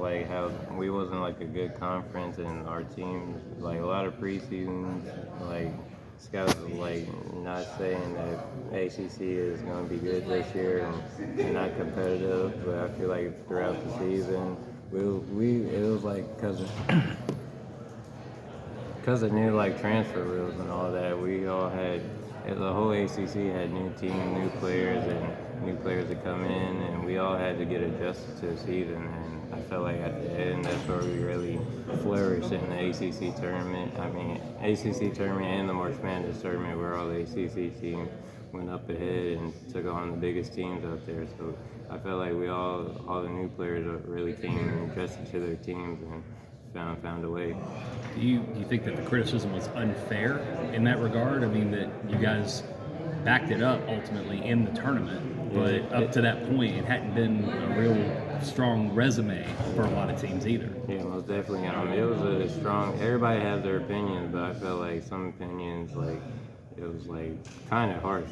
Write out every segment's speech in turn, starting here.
like how we wasn't like a good conference, and our team like a lot of preseasons like scouts were like not saying that ACC is going to be good this year and not competitive, but I feel like throughout the season we it was like because of new like transfer rules and all that, we all had the whole ACC had new team, new players, and new players that come in, and we all had to get adjusted to the season. And I felt like at the end, that's where we really flourished in the ACC tournament. I mean, ACC tournament and the March Madness tournament, where all the ACC teams went up ahead and took on the biggest teams out there. So I felt like all the new players really came and adjusted to their teams and found a way. Do you think that the criticism was unfair in that regard? I mean, that you guys backed it up ultimately in the tournament, but up to that point, it hadn't been a real strong resume for a lot of teams either. Yeah, most definitely. It was a strong. Everybody has their opinions, but I felt like some opinions, like it was like kind of harsh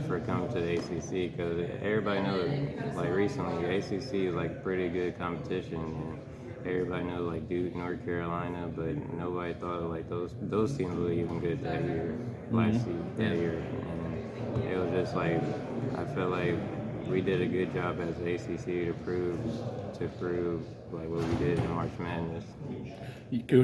for coming to the ACC because everybody knows, like recently, the ACC is like pretty good competition. And everybody knows like Duke, North Carolina, but nobody thought like those teams were even good that year, last year. And it was just like I felt like we did a good job as the ACC to prove like what we did in March Madness.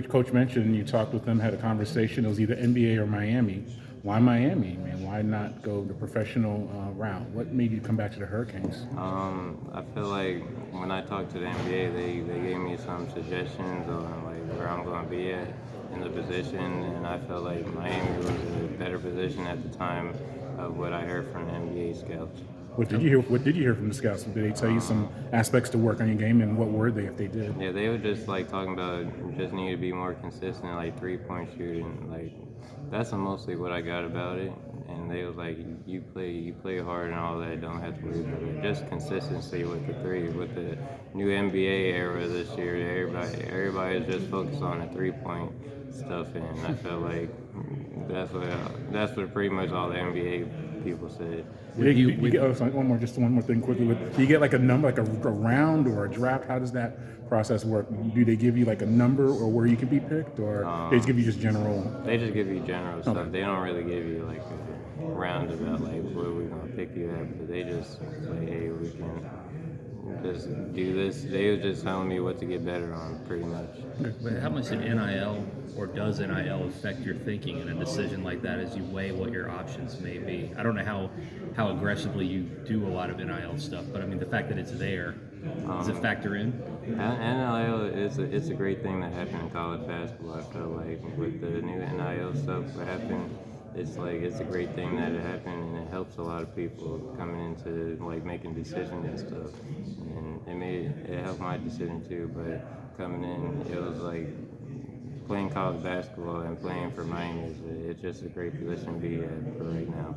Coach mentioned you talked with them, had a conversation. It was either NBA or Miami. Why Miami, man? Why not go the professional route? What made you come back to the Hurricanes? I feel like when I talked to the NBA, they gave me some suggestions on like where I'm going to be at in the position, and I felt like Miami was a better position at the time of what I heard from the NBA scouts. What did you hear from the scouts? Did they tell you some aspects to work on your game, and what were they if they did? Yeah, they were just like talking about just need to be more consistent, like 3-point shooting. Like that's mostly what I got about it. And they was like, you play hard and all that. Don't have to worry about it. Just consistency with the three. With the new NBA era this year, everybody is just focused on the 3-point stuff, and I felt like that's what pretty much all the NBA people said. One more thing quickly. Do you get like a number, like a round or a draft? How does that process work? Do they give you like a number or where you can be picked, or they just give you just general? They just give you general stuff. They don't really give you like a round about like where we're gonna pick you at, but they just say, hey, we can just do this. They were just telling me what to get better on, pretty much. But how much did NIL or does NIL affect your thinking in a decision like that as you weigh what your options may be? I don't know how aggressively you do a lot of NIL stuff, but I mean the fact that it's there, does it factor in? NIL it's a great thing that happened in college basketball. I feel like with the new NIL stuff that happened, it's a great thing that it happened, and it helps a lot of people coming into like making decisions and stuff. And it helped my decision too. But coming in, it was like playing college basketball and playing for Miami. It's just a great position to be at for right now.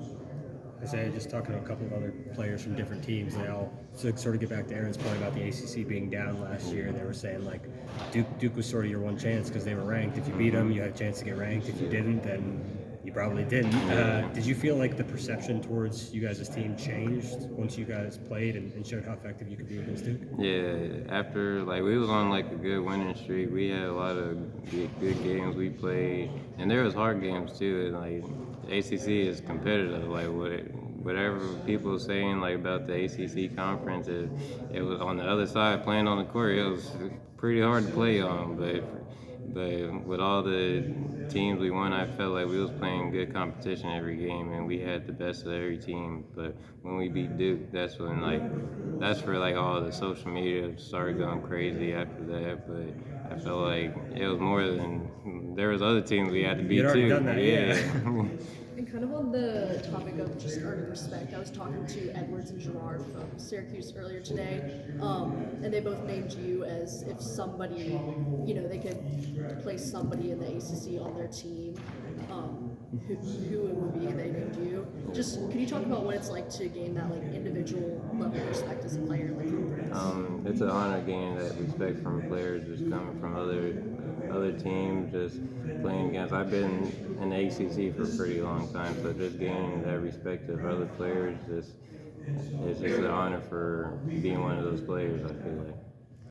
Isaiah, just talking to a couple of other players from different teams, they all sort of get back to Aaron's point about the ACC being down last year. They were saying like Duke was sort of your one chance because they were ranked. If you beat them, you had a chance to get ranked. If you didn't, then you probably didn't. Did you feel like the perception towards you guys' team changed once you guys played and showed how effective you could be against Duke? Yeah, after like we was on like a good winning streak. We had a lot of good games we played, and there was hard games too. And like ACC is competitive. Like whatever people are saying like about the ACC conference, it was on the other side playing on the court. It was pretty hard to play on, but with all the teams we won, I felt like we was playing good competition every game, and we had the best of every team. But when we beat Duke, that's where all the social media started going crazy after that. But I felt like it was more than there was other teams we had to beat You'd already too. done that, yeah. And kind of on the topic of just earning respect, I was talking to Edwards and Gerard from Syracuse earlier today, and they both named you as if somebody, they could place somebody in the ACC on their team, who it would be, and they named you. Just, can you talk about what it's like to gain that like individual level of respect as a player in the conference? It's an honor gaining that respect from players just coming from other teams, just playing against. I've been in the ACC for a pretty long time, so just gaining that respect of other players, it's just an honor for being one of those players, I feel like.